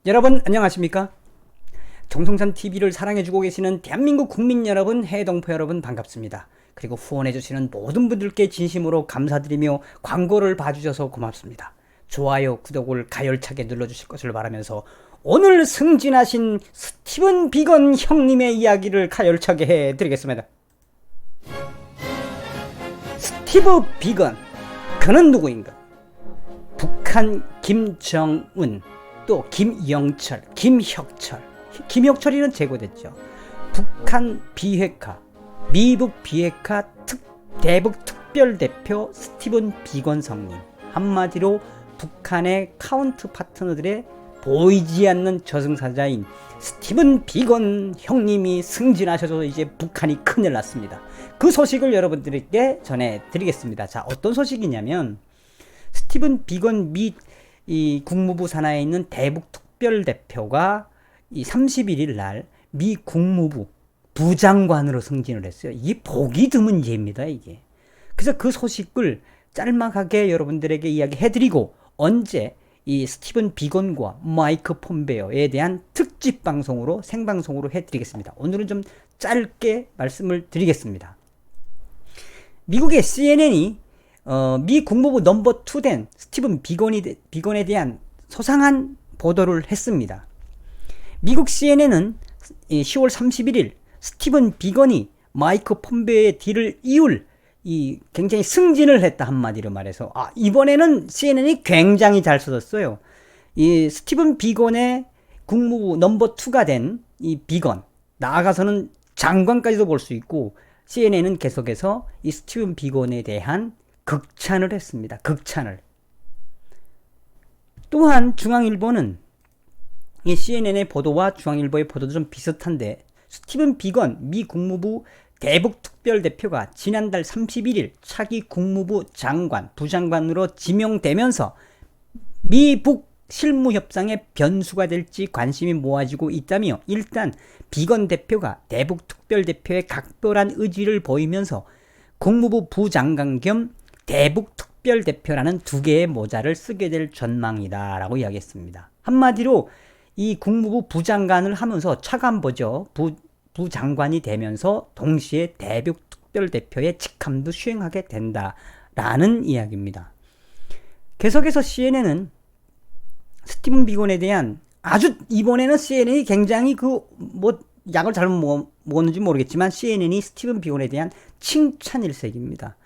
여러분 안녕하십니까? 정성산 TV를 사랑해주고 계시는 대한민국 국민 여러분, 해외동포 여러분 반갑습니다. 그리고 후원해주시는 모든 분들께 진심으로 감사드리며 광고를 봐주셔서 고맙습니다. 좋아요, 구독을 가열차게 눌러주실 것을 바라면서 오늘 승진하신 스티븐 비건 형님의 이야기를 가열차게 해드리겠습니다. 스티브 비건, 그는 누구인가? 북한 김정은, 또 김영철, 김혁철이는 제거됐죠. 북한 비핵화, 미북 비핵화 대북 특별대표 스티븐 비건 성님, 한마디로 북한의 카운트 파트너들의 보이지 않는 저승사자인 스티븐 비건 형님이 승진하셔서 이제 북한이 큰일 났습니다. 그 소식을 여러분들에게 전해드리겠습니다. 자, 어떤 소식이냐면 스티븐 비건 이 국무부 산하에 있는 대북 특별대표가 이 31일 날 미 국무부 부장관으로 승진을 했어요. 이게 보기 드문 예입니다, 이게. 그래서 그 소식을 짤막하게 여러분들에게 이야기해드리고, 언제 이 스티븐 비건과 마이크 폼베오에 대한 특집 방송으로, 생방송으로 해드리겠습니다. 오늘은 좀 짧게 말씀을 드리겠습니다. 미국의 CNN이 미 국무부 넘버 2 된 스티븐 비건에 대한 소상한 보도를 했습니다. 미국 CNN은 10월 31일 스티븐 비건이 마이크 폼베오의 뒤를 이을 굉장히 승진을 했다, 한마디로 말해서. 이번에는 CNN이 굉장히 잘 써졌어요. 이 스티븐 비건의 국무부 넘버 2가 된 이 비건, 나아가서는 장관까지도 볼 수 있고, CNN은 계속해서 이 스티븐 비건에 대한 극찬을 했습니다. 극찬을. 또한 중앙일보는 이 CNN의 보도와 중앙일보의 보도도 좀 비슷한데, 스티븐 비건 미 국무부 대북 특별대표가 지난달 31일 차기 국무부 장관, 부장관으로 지명되면서 미북 실무협상의 변수가 될지 관심이 모아지고 있다며, 일단 비건 대표가 대북 특별대표의 각별한 의지를 보이면서 국무부 부장관 겸 대북 특별대표라는 두 개의 모자를 쓰게 될 전망이다 라고 이야기했습니다. 한마디로 이 국무부 부장관을 하면서 차관보죠. 부장관이 되면서 동시에 대북 특별대표의 직함도 수행하게 된다라는 이야기입니다. 계속해서 CNN은 스티븐 비건에 대한 이번에는 CNN이 굉장히 약을 잘못 먹었는지 모르겠지만 CNN이 스티븐 비건에 대한 칭찬일색입니다.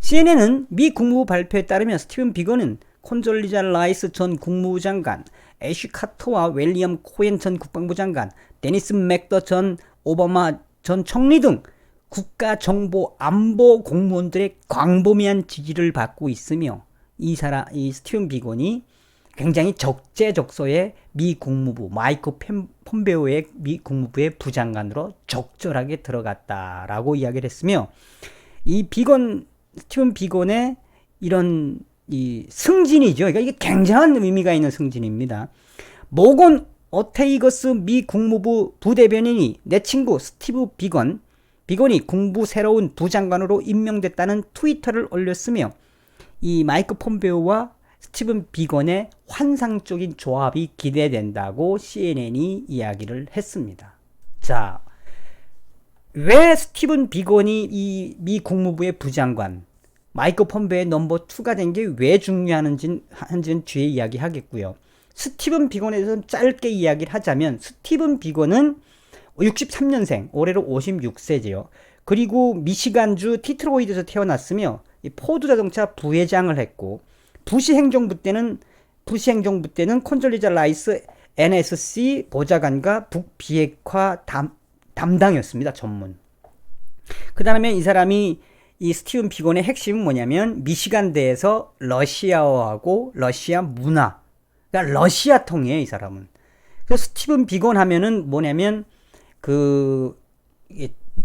CNN은 미 국무부 발표에 따르면 스티븐 비건은 콘졸리자 라이스 전 국무부 장관, 애쉬 카터와 윌리엄 코엔 전 국방부 장관, 데니스 맥더 전 오바마 전 총리 등 국가정보안보 공무원들의 광범위한 지지를 받고 있으며, 이 스티븐 비건이 굉장히 적재적소에 미 국무부 마이크 폼베오의 미 국무부의 부장관으로 적절하게 들어갔다라고 이야기를 했으며, 이 스티븐 비건의 이런 이 승진이죠. 그러니까 이게 굉장한 의미가 있는 승진입니다. 모건 오테이거스 미 국무부 부대변인이 내 친구 스티브 비건이 국무부 새로운 부장관으로 임명됐다는 트위터를 올렸으며, 이 마이크 폼베오와 스티븐 비건의 환상적인 조합이 기대된다고 CNN이 이야기를 했습니다. 자, 왜 스티븐 비건이 이 미 국무부의 부장관, 마이크 폼베오의 넘버 2가 된 게 왜 중요한지는 뒤에 이야기하겠고요. 스티븐 비건에 대해서 짧게 이야기를 하자면, 스티븐 비건은 63년생, 올해로 56세죠. 그리고 미시간주 디트로이트에서 태어났으며 포드 자동차 부회장을 했고, 부시 행정부 때는 콘졸리자 라이스 NSC 보좌관과 북비핵화 담당이었습니다. 전문. 그 다음에 이 사람이 이 스티븐 비건의 핵심은 뭐냐면, 미시간대에서 러시아어하고 러시아 문화, 그러니까 러시아통이에요, 이 사람은. 그래서 스티븐 비건 하면은 뭐냐면,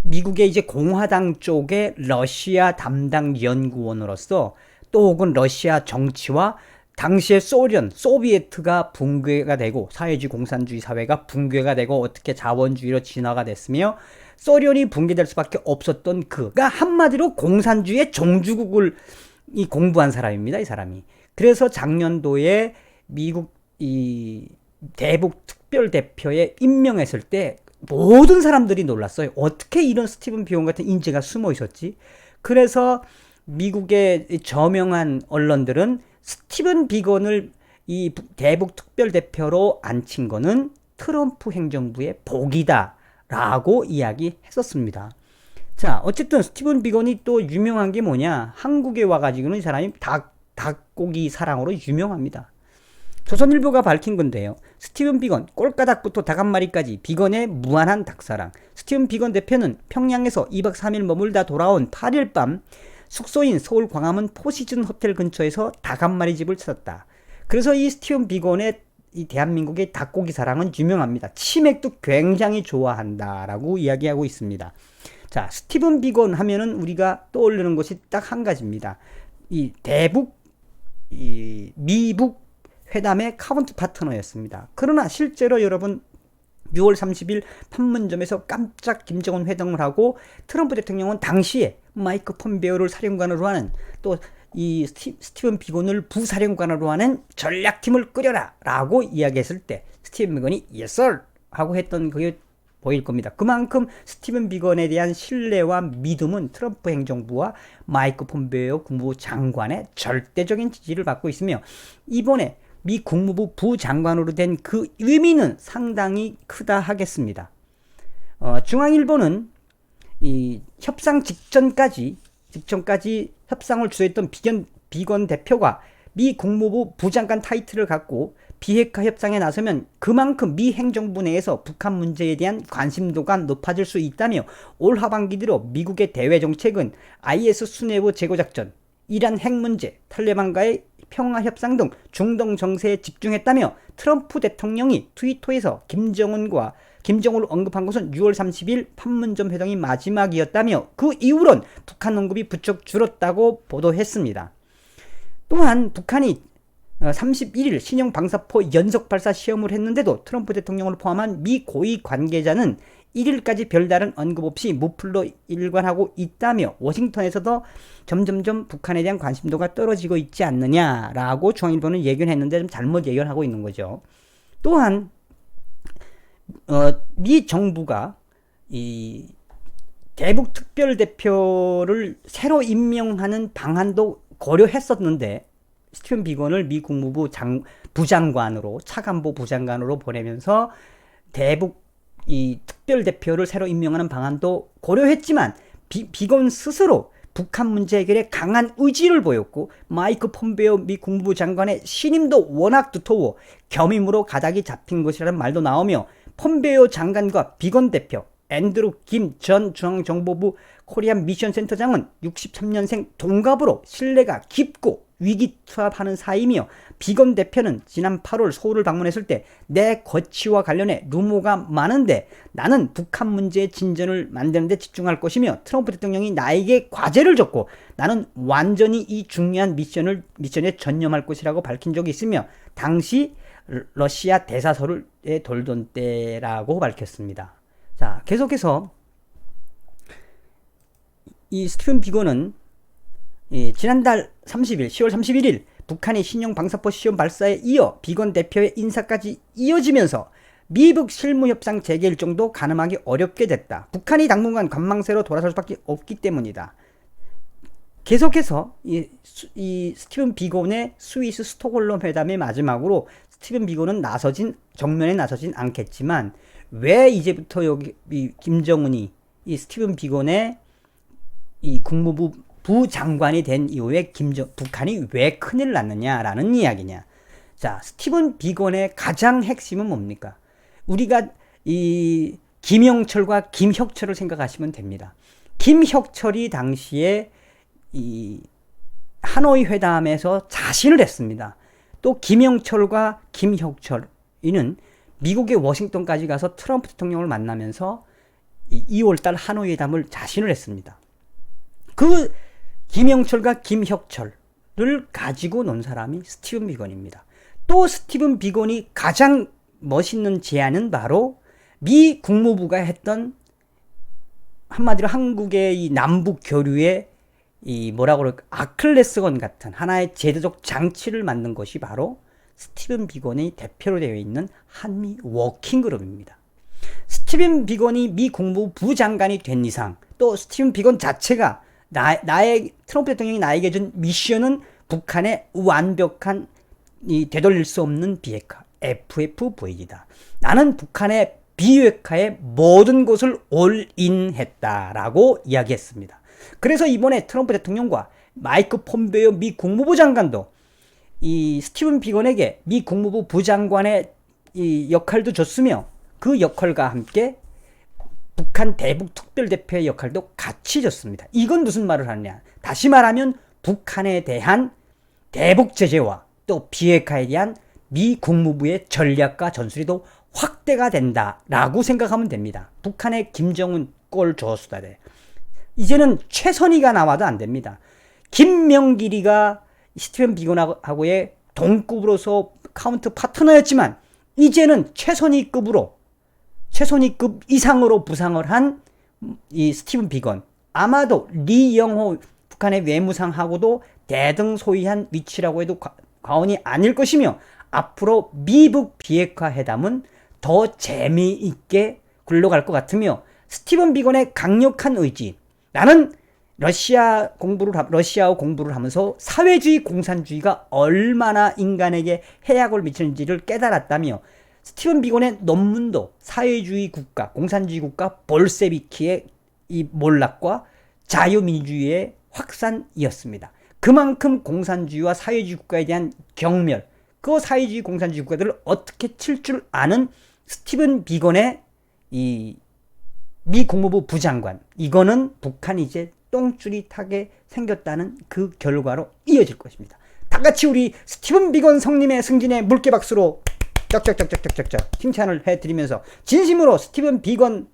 미국의 이제 공화당 쪽의 러시아 담당 연구원으로서, 또 혹은 러시아 정치와 당시에 소비에트가 붕괴가 되고, 사회주의 공산주의 사회가 붕괴가 되고 어떻게 자본주의로 진화가 됐으며 소련이 붕괴될 수밖에 없었던 그가 한마디로 공산주의의 종주국을 공부한 사람입니다, 이 사람이. 그래서 작년도에 미국 대북 특별대표에 임명했을 때 모든 사람들이 놀랐어요. 어떻게 이런 스티븐 비건 같은 인재가 숨어 있었지? 그래서 미국의 저명한 언론들은 스티븐 비건을 이 대북 특별대표로 앉힌 거는 트럼프 행정부의 복이다라고 이야기했었습니다. 자, 어쨌든 스티븐 비건이 또 유명한 게 뭐냐? 한국에 와가지고는 이 사람이 닭고기 사랑으로 유명합니다. 조선일보가 밝힌 건데요. 스티븐 비건, 꼴가닥부터 닭 한 마리까지 비건의 무한한 닭사랑. 스티븐 비건 대표는 평양에서 2박 3일 머물다 돌아온 8일 밤 숙소인 서울 광화문 포시즌 호텔 근처에서 닭 한 마리 집을 찾았다. 그래서 이 스티븐 비건의 이 대한민국의 닭고기 사랑은 유명합니다. 치맥도 굉장히 좋아한다라고 이야기하고 있습니다. 자, 스티븐 비건 하면은 우리가 떠오르는 것이 딱 한 가지입니다. 이 미북 회담의 카운트 파트너였습니다. 그러나 실제로 여러분 6월 30일 판문점에서 깜짝 김정은 회담을 하고 트럼프 대통령은 당시에 마이크 폼베오를 사령관으로 하는 또 이 스티븐 비건을 부사령관으로 하는 전략팀을 꾸려라 라고 이야기했을 때 스티븐 비건이 yes sir 하고 했던 그게 보일 겁니다. 그만큼 스티븐 비건에 대한 신뢰와 믿음은 트럼프 행정부와 마이크 폼베오 국무부 장관의 절대적인 지지를 받고 있으며 이번에 미 국무부 부장관으로 된 그 의미는 상당히 크다 하겠습니다. 중앙일보는 이 협상 직전까지 협상을 주도했던 비건 대표가 미 국무부 부장관 타이틀을 갖고 비핵화 협상에 나서면 그만큼 미 행정부 내에서 북한 문제에 대한 관심도가 높아질 수 있다며 올 하반기 들어 미국의 대외 정책은 IS 수뇌부 제거작전, 이란 핵 문제, 탈레반과의 평화협상 등 중동 정세에 집중했다며 트럼프 대통령이 트위터에서 김정은을 언급한 것은 6월 30일 판문점 회담이 마지막이었다며 그 이후론 북한 언급이 부쩍 줄었다고 보도했습니다. 또한 북한이 31일 신형 방사포 연속 발사 시험을 했는데도 트럼프 대통령을 포함한 미 고위 관계자는 1일까지 별다른 언급 없이 무플로 일관하고 있다며 워싱턴에서도 점점점 북한에 대한 관심도가 떨어지고 있지 않느냐라고 중앙일보는 예견을 했는데 좀 잘못 예견하고 있는 거죠. 또한 미 정부가 이 대북 특별대표를 새로 임명하는 방안도 고려했었는데 스티븐 비건을 미 국무부 부장관으로 차관보 부장관으로 보내면서 대북 이 특별대표를 새로 임명하는 방안도 고려했지만 비건 스스로 북한 문제 해결에 강한 의지를 보였고 마이크 폼베오 미 국무부 장관의 신임도 워낙 두터워 겸임으로 가닥이 잡힌 것이라는 말도 나오며 폼베오 장관과 비건 대표 앤드루 김 전 중앙정보부 코리안 미션 센터장은 63년생 동갑으로 신뢰가 깊고 위기투합하는 사이이며 비건 대표는 지난 8월 서울을 방문했을 때 내 거취와 관련해 루머가 많은데 나는 북한 문제의 진전을 만드는 데 집중할 것이며 트럼프 대통령이 나에게 과제를 줬고 나는 완전히 이 중요한 미션에 전념할 것이라고 밝힌 적이 있으며 당시 러시아 대사서에 돌던 때라고 밝혔습니다. 자, 계속해서 이 스티븐 비건은 지난달 30일, 10월 31일 북한의 신형 방사포 시험 발사에 이어 비건 대표의 인사까지 이어지면서 미북 실무협상 재개 일정도 가늠하기 어렵게 됐다. 북한이 당분간 관망세로 돌아설 수밖에 없기 때문이다. 계속해서 이 스티븐 비건의 스위스 스톡홀름 회담의 마지막으로 스티븐 비건은 정면에 나서진 않겠지만 왜 이제부터 이 김정은이 이 스티븐 비건의 이 국무부 부장관이 된 이후에 북한이 왜 큰일 났느냐라는 이야기냐. 자, 스티븐 비건의 가장 핵심은 뭡니까? 우리가 이 김영철과 김혁철을 생각하시면 됩니다. 김혁철이 당시에 이 하노이 회담에서 자신을 했습니다. 또 김영철과 김혁철이는 미국의 워싱턴까지 가서 트럼프 대통령을 만나면서 2월달 하노이 회담을 자신을 했습니다. 그 김영철과 김혁철을 가지고 논 사람이 스티븐 비건입니다. 또 스티븐 비건이 가장 멋있는 제안은 바로 미 국무부가 했던 한마디로 한국의 이 남북 교류의 이 뭐라고 그럴까 아클레스건 같은 하나의 제도적 장치를 만든 것이 바로 스티븐 비건이 대표로 되어 있는 한미 워킹그룹입니다. 스티븐 비건이 미 국무부 부장관이 된 이상, 또 스티븐 비건 자체가 나의 트럼프 대통령이 나에게 준 미션은 북한의 완벽한 되돌릴 수 없는 비핵화 FFV다. 나는 북한의 비핵화의 모든 것을 올인했다라고 이야기했습니다. 그래서 이번에 트럼프 대통령과 마이크 폼베이오 미 국무부 장관도 이 스티븐 비건에게 미 국무부 부장관의 이 역할도 줬으며 그 역할과 함께 북한 대북 특별대표의 역할도 같이 줬습니다. 이건 무슨 말을 하느냐? 다시 말하면 북한에 대한 대북 제재와 또 비핵화에 대한 미 국무부의 전략과 전술이 더 확대가 된다라고 생각하면 됩니다. 북한의 김정은 꼴 조수다 돼. 이제는 최선희가 나와도 안 됩니다. 김명길이가 스티븐 비건하고의 동급으로서 카운트 파트너였지만 이제는 최선희급 이상으로 부상을 한 이 스티븐 비건, 아마도 리영호 북한의 외무상하고도 대등소이한 위치라고 해도 과언이 아닐 것이며 앞으로 미북 비핵화 회담은 더 재미있게 굴러갈 것 같으며 스티븐 비건의 강력한 의지, 나는 러시아어 공부를 하면서 사회주의 공산주의가 얼마나 인간에게 해악을 미치는지를 깨달았다며 스티븐 비건의 논문도 사회주의 국가, 공산주의 국가 볼세비키의 이 몰락과 자유민주주의의 확산이었습니다. 그만큼 공산주의와 사회주의 국가에 대한 경멸, 그 사회주의 공산주의 국가들을 어떻게 칠 줄 아는 스티븐 비건의 이 미 국무부 부장관, 이거는 북한이 이제 똥줄이 타게 생겼다는 그 결과로 이어질 것입니다. 다 같이 우리 스티븐 비건 성님의 승진에 물개박수로 쩍쩍쩍쩍쩍쩍 칭찬을 해드리면서 진심으로 스티븐 비건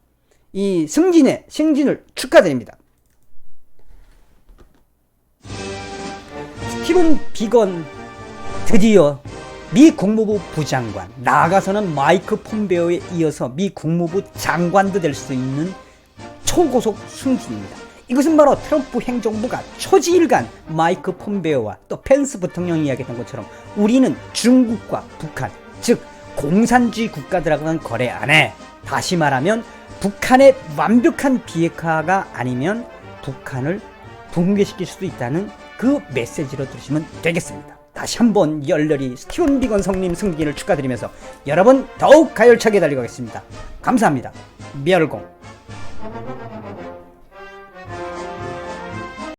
이 승진을 축하드립니다. 스티븐 비건 드디어 미 국무부 부장관, 나아가서는 마이크 폼베오에 이어서 미 국무부 장관도 될 수 있는 초고속 승진입니다. 이것은 바로 트럼프 행정부가 초지일간 마이크 폼베오와 또 펜스 부통령이 이야기했던 것처럼 우리는 중국과 북한, 즉 공산주의 국가들하고는 거래 안 해. 다시 말하면 북한의 완벽한 비핵화가 아니면 북한을 붕괴시킬 수도 있다는 그 메시지로 들으시면 되겠습니다. 다시 한번 열렬히 스티븐 비건 성님 승진을 축하드리면서 여러분 더욱 가열차게 달려가겠습니다. 감사합니다. 미알공.